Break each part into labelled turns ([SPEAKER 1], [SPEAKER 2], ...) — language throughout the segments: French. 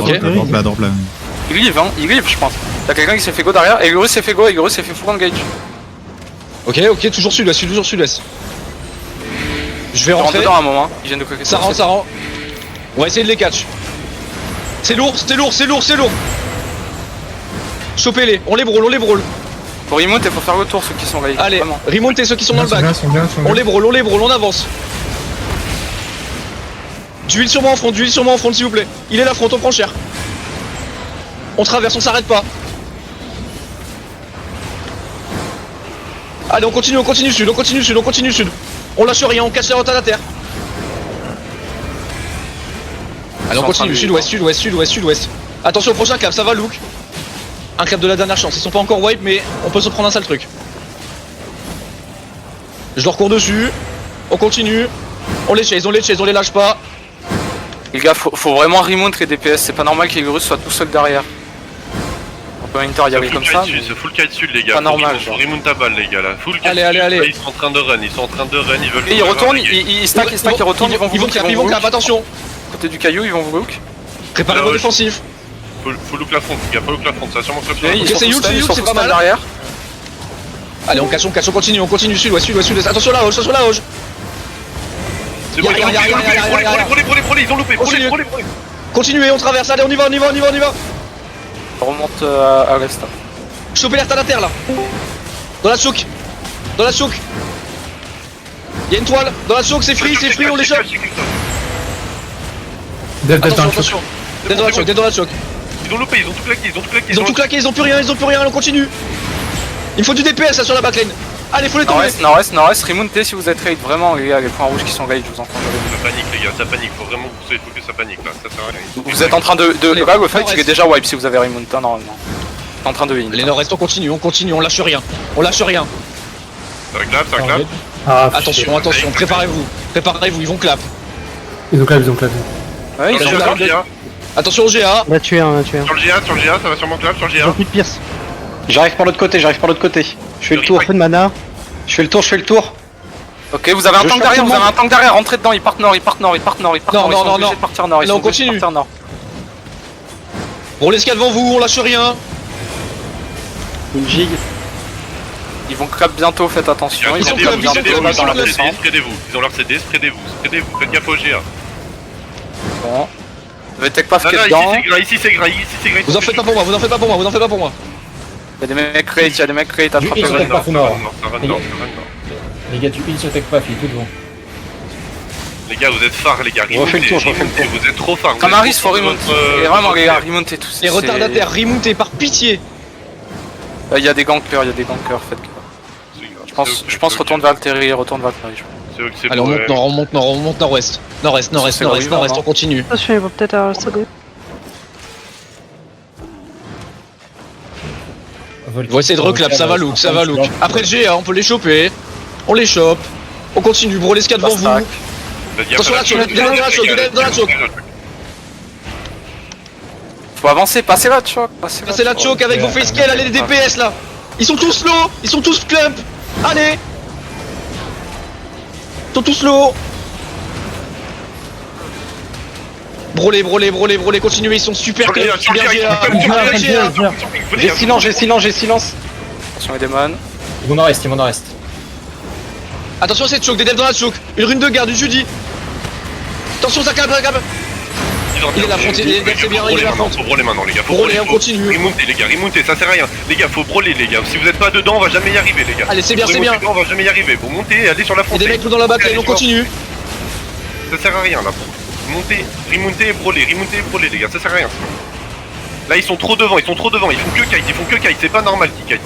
[SPEAKER 1] Drop là.
[SPEAKER 2] Il live je pense. Y'a quelqu'un qui s'est fait go derrière, et Egorus s'est fait go, Egorus s'est fait full engage.
[SPEAKER 3] Ok, toujours sud-ouest, toujours sud-ouest. Je vais
[SPEAKER 2] Ils rentrent
[SPEAKER 3] rentrer.
[SPEAKER 2] dedans à un moment, ils viennent de coquer.
[SPEAKER 3] Ça rentre. On va essayer de les catch. C'est lourd. Chopez-les, on les brûle.
[SPEAKER 2] Pour remonte, il faut faire le tour ceux qui sont là.
[SPEAKER 3] Allez, remontez ceux qui sont dans le bac. On les brûle, on avance. D'huile sur moi en front, s'il vous plaît. Il est la front, on prend cher. On traverse, on s'arrête pas. Allez, on continue sud. On lâche rien, on casse les retardataires. Allez, on continue, sud-ouest. Attention au prochain clap, ça va Luke. Un clap de la dernière chance, ils sont pas encore wipe mais on peut se prendre un sale truc. Je leur cours dessus, on continue, on les chase, on les lâche pas.
[SPEAKER 2] Les gars, faut vraiment remonte les DPS, c'est pas normal qu'Egorus soit tout seul derrière. On peut Inter y aller comme ça.
[SPEAKER 4] C'est full kite sud les gars.
[SPEAKER 2] Pas normal.
[SPEAKER 4] Remonte à balle les gars là. Full kite.
[SPEAKER 3] Allez.
[SPEAKER 4] Ils sont en train de run, ils veulent.
[SPEAKER 2] Et ils retournent, ils stack, ils retournent,
[SPEAKER 3] ils vont clap, attention.
[SPEAKER 2] Côté du caillou, ils vont vous hook.
[SPEAKER 3] Préparez vos défensifs.
[SPEAKER 4] Faut look la front, les gars, faut look la front, ça va sûrement club.
[SPEAKER 2] Ils sont
[SPEAKER 3] You, c'est pas mal
[SPEAKER 2] derrière.
[SPEAKER 3] Allez, on casse, on continue, sud-ouest. Attention la hoche.
[SPEAKER 4] C'est bon, ils ont loupé, brûlez.
[SPEAKER 3] Continuez, on traverse, allez, on y va.
[SPEAKER 2] On remonte à l'est.
[SPEAKER 3] Chopez les retardataires là. Dans la chouk. Y'a une toile, dans la chouk, c'est free, on les chope. Attention. Dev dans la chouk.
[SPEAKER 4] Ils ont loupé, ils ont tout claqué,
[SPEAKER 3] Ils ont plus rien, on continue. Il me faut du DPS là sur la backlane. Allez, faut les tomber.
[SPEAKER 2] Nord-est, remontez si vous êtes raid, vraiment les gars, les points rouges qui sont raid, je vous entends.
[SPEAKER 4] Ça panique les gars, ça panique, faut vraiment pousser, il faut que ça panique là, ça sert à rien.
[SPEAKER 2] Vous êtes en train de le fight, il est déjà wipe si vous avez remonté normalement. En train de win.
[SPEAKER 3] Les nord-est, on continue, on lâche rien.
[SPEAKER 4] Ça clap.
[SPEAKER 3] Attention, préparez-vous, ils vont clap.
[SPEAKER 1] Ils ont clap.
[SPEAKER 2] Ouais, ils ont clap.
[SPEAKER 3] Attention au GA.
[SPEAKER 1] On a tué un.
[SPEAKER 4] Sur le GA, ça va sûrement clap sur le GA.
[SPEAKER 1] Plus de Pierce.
[SPEAKER 5] J'arrive par l'autre côté. Je fais le tour.
[SPEAKER 1] Peu de mana.
[SPEAKER 5] Je fais le tour.
[SPEAKER 2] Ok, vous avez un tank derrière, rentrez dedans, ils partent nord.
[SPEAKER 3] Non,
[SPEAKER 2] Ils sont obligés de partir nord,
[SPEAKER 3] on continue. On l'escale devant vous, on lâche rien.
[SPEAKER 5] Une gigue.
[SPEAKER 2] Ils vont clap bientôt, faites attention.
[SPEAKER 3] Ils sont clap,
[SPEAKER 2] bientôt dans leur descente.
[SPEAKER 4] Spreadez-vous, ils ont leur CD, spreadez-vous, faites gaffe au GA.
[SPEAKER 2] Bon. Vous avez tech paf qui est
[SPEAKER 4] Là,
[SPEAKER 2] dedans.
[SPEAKER 4] ici c'est gras.
[SPEAKER 3] Vous en faites pas pour moi.
[SPEAKER 2] Il y a des mecs crate, attrapez.
[SPEAKER 6] Ils sont pas fou nord.
[SPEAKER 4] Ça run nord.
[SPEAKER 6] Les gars, tu heal sur tech paf, il est tout devant.
[SPEAKER 4] Les gars, vous êtes phares les gars,
[SPEAKER 5] Je refais le tour.
[SPEAKER 4] vous êtes trop phares.
[SPEAKER 2] Camaris, faut remonter. Et vraiment les gars, remontez tous.
[SPEAKER 3] Les retardataires, remontez par pitié.
[SPEAKER 2] Il y a des gankers, faites gaffe. Je pense retourne vers le terrier,
[SPEAKER 3] Allez, on monte nord-ouest. Nord-est, on continue.
[SPEAKER 7] Attention, ils vont peut-être avoir le CD.
[SPEAKER 3] On va essayer de reclap, ça va look. Après le GA, on peut les choper. On les chope. On continue, bro, les 4 devant vous. Attention dans la choke.
[SPEAKER 2] Faut avancer, passez la choke.
[SPEAKER 3] Passez la choke avec vos facecalls, allez les DPS là. Ils sont tous low, ils sont tous clump. Allez. Ils sont tous low. Brûlez, continuez, ils sont super clump.
[SPEAKER 5] J'ai silence.
[SPEAKER 2] Attention les démons.
[SPEAKER 6] Ils vont nord-est.
[SPEAKER 3] Attention à cette choke, des devs dans la choke. Une rune de garde, du Judy. Attention, ça câble. Il est la frontière, c'est bien, il est la frontière.
[SPEAKER 4] Faut brûler maintenant les gars, faut
[SPEAKER 3] brûler, on continue.
[SPEAKER 4] Remontez, ça sert à rien. Les gars, faut brûler les gars. Si vous êtes pas dedans, on va jamais y arriver les gars.
[SPEAKER 3] Allez, c'est bien.
[SPEAKER 4] On va jamais y arriver. Vous montez, allez sur la
[SPEAKER 3] Il y a
[SPEAKER 4] frontière.
[SPEAKER 3] des mecs dans la bataille, on continue.
[SPEAKER 4] Ça sert à rien là. Montez, remontez et brûlez les gars, ça sert à rien. Là ils sont trop devant, ils font que kite, c'est pas normal qu'ils kite,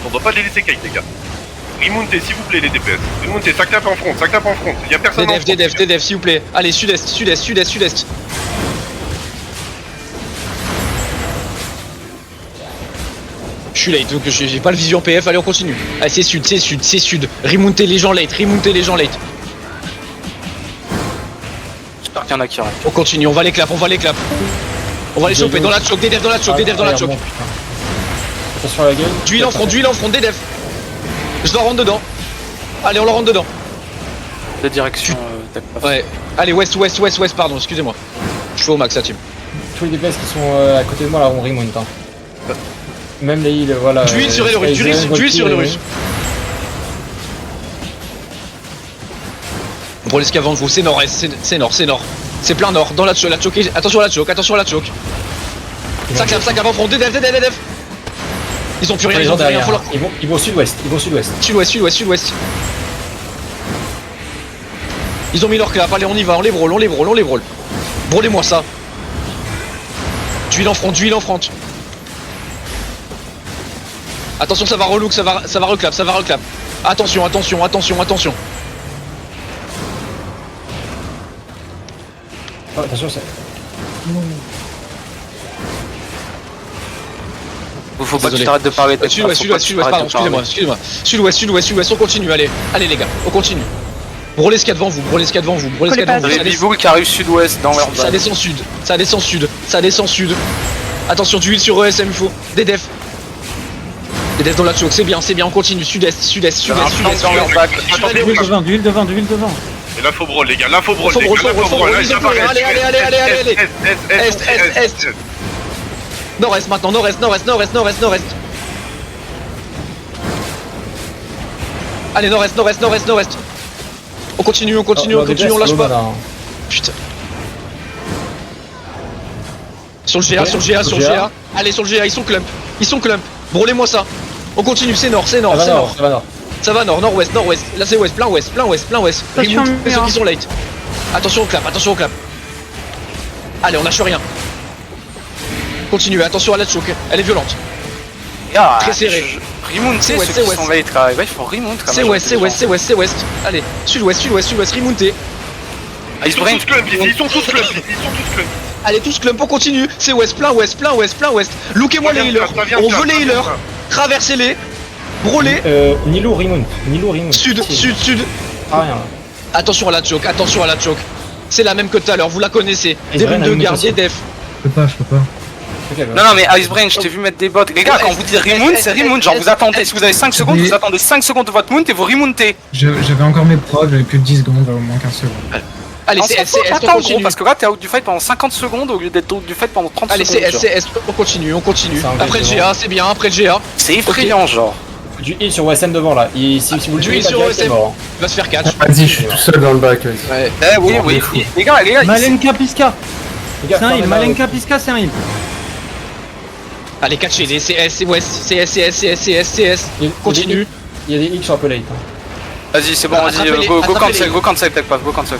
[SPEAKER 4] on doit pas les laisser kite les gars. Remontez s'il vous plaît les DPS, remontez, ça clap en front, y'a personne en front.
[SPEAKER 3] Des devs s'il vous plaît, allez sud-est. Je suis late, donc j'ai pas le vision PF, allez on continue. Allez c'est sud, remontez les gens late.
[SPEAKER 2] J'espère qu'il y en a qui arrêtent.
[SPEAKER 3] On continue, on va les clap. On va les choper dans la choke, des devs dans la choke.
[SPEAKER 6] Attention à la gueule.
[SPEAKER 3] D'huile en front, des devs. Je leur rentre dedans. Allez, on leur rentre dedans.
[SPEAKER 2] La direction, tech paf.
[SPEAKER 3] Ouais. Allez, ouest, pardon, excusez-moi. Je suis au max la team.
[SPEAKER 6] tous les DPS qui sont à côté de moi là on remonte. Hein. Même les heals, voilà.
[SPEAKER 3] Du heal sur les Russes, du heal sur les Russes. Gros les avant de vous, c'est nord-est, c'est nord, c'est nord. C'est plein nord, dans la choke, attention à la choke, attention à la choke. Ça clap avant front, DDF. Ils ont plus rien,
[SPEAKER 6] Les
[SPEAKER 3] ils
[SPEAKER 6] gens
[SPEAKER 3] ont plus rien,
[SPEAKER 6] derrière.
[SPEAKER 3] faut leur...
[SPEAKER 6] Ils vont au sud-ouest,
[SPEAKER 3] Sud-ouest. Ils ont mis leur clap, allez on y va, on les brawl. Brawlez-moi ça. Du heal en front. Attention, ça va relook, ça va reclap. Attention.
[SPEAKER 6] Oh, attention, c'est.
[SPEAKER 2] Faut pas que
[SPEAKER 3] Désolé.
[SPEAKER 2] tu t'arrêtes de parler.
[SPEAKER 3] Sud-ouest, pardon, excusez-moi. Sud-ouest, on continue, allez les gars, on continue. Brawlez ce qu'il y a devant vous,
[SPEAKER 2] Les Biboul qui arrivent sud-ouest dans leur
[SPEAKER 3] Ça
[SPEAKER 2] base.
[SPEAKER 3] descend sud. Attention, du heal sur ESM, il faut. DDF dans la choke, c'est bien, on continue. Sud-est.
[SPEAKER 2] Dans leur bac.
[SPEAKER 1] Du heal devant.
[SPEAKER 4] Et là faut brawl les gars, là faut brawl.
[SPEAKER 3] Faut
[SPEAKER 4] les
[SPEAKER 3] brawl,
[SPEAKER 4] gars, là,
[SPEAKER 3] faut
[SPEAKER 4] faut
[SPEAKER 3] brawl,
[SPEAKER 4] brawl.
[SPEAKER 3] ils ont plus rien. Allez. Est. Nord-est maintenant, nord-est. Allez, nord-est. On continue, on lâche pas. Putain. Sur le GA. Allez, sur le GA, ils sont clump. Brûlez-moi ça. On continue, c'est nord.
[SPEAKER 6] Ça va nord.
[SPEAKER 3] Ça va nord-ouest. Là c'est ouest, plein ouest. Remonte, ceux qui sont late. Attention au clap. Allez, on lâche rien. Continuez, attention à la choke, elle est violente. Très serré.
[SPEAKER 2] Remonte, c'est
[SPEAKER 3] ouest,
[SPEAKER 2] ceux qui sont late là. Ouais, il faut remonte quand
[SPEAKER 3] C'est
[SPEAKER 2] même.
[SPEAKER 3] ouest. Allez, sud-ouest, remontez.
[SPEAKER 4] Ils sont tous clump, ils sont tous clump.
[SPEAKER 3] Allez, tous clump, on continue. C'est ouest, plein ouest. Lookez-moi les healers. On veut les healers. Traversez-les. Brûlez.
[SPEAKER 6] Nilo remonte.
[SPEAKER 3] Sud.
[SPEAKER 6] Ah rien.
[SPEAKER 3] Attention à la choke. C'est la même que tout à l'heure, vous la connaissez. Des
[SPEAKER 6] Icebrain
[SPEAKER 3] runes
[SPEAKER 6] a
[SPEAKER 3] de
[SPEAKER 6] une
[SPEAKER 3] garde,
[SPEAKER 6] mutation.
[SPEAKER 3] des def.
[SPEAKER 1] Je peux pas.
[SPEAKER 6] Ok,
[SPEAKER 2] Non, mais Icebrain, je t'ai vu mettre des bots. Les gars, quand vous dites remote, c'est remote. Genre, vous attendez. Si vous avez 5 secondes, vous attendez 5 secondes de votre mount et vous remontez.
[SPEAKER 1] J'avais encore mes procs, j'avais plus de 10 secondes, au moins 15 secondes.
[SPEAKER 3] Allez,
[SPEAKER 2] On
[SPEAKER 3] c'est
[SPEAKER 2] s'en
[SPEAKER 3] S,
[SPEAKER 2] fout,
[SPEAKER 3] on
[SPEAKER 2] attends, gros,
[SPEAKER 3] continue.
[SPEAKER 2] parce que là, t'es out du fight pendant 50 secondes au lieu d'être out du fight pendant 30
[SPEAKER 3] Allez,
[SPEAKER 2] secondes.
[SPEAKER 3] c'est S, on continue.
[SPEAKER 6] C'est un
[SPEAKER 3] Après le
[SPEAKER 6] vrai
[SPEAKER 3] GA, c'est bien, après le GA.
[SPEAKER 2] C'est effrayant, genre.
[SPEAKER 6] Du heal sur OSM devant là. Si vous le
[SPEAKER 3] Du
[SPEAKER 6] tuez
[SPEAKER 3] heal
[SPEAKER 6] pas
[SPEAKER 3] sur
[SPEAKER 6] direct, c'est
[SPEAKER 3] OSM.
[SPEAKER 6] mort.
[SPEAKER 3] Il va se faire catch.
[SPEAKER 1] Vas-y, je suis tout seul dans le bac.
[SPEAKER 3] Ouais.
[SPEAKER 2] Oui. Les gars,
[SPEAKER 7] Malenka Piska,
[SPEAKER 6] Les gars,
[SPEAKER 7] c'est un heal.
[SPEAKER 6] fermez
[SPEAKER 7] Malenka Piska, c'est un heal.
[SPEAKER 3] Allez, catchez les CS, c'est West, CS. Continue.
[SPEAKER 6] Il y a des heals qui sont un peu late.
[SPEAKER 2] Vas-y, c'est bon, vas-y,
[SPEAKER 3] Attrapez-les,
[SPEAKER 2] go
[SPEAKER 3] attrapez-les.
[SPEAKER 2] cancel, go cancel, tech pass, go cancel.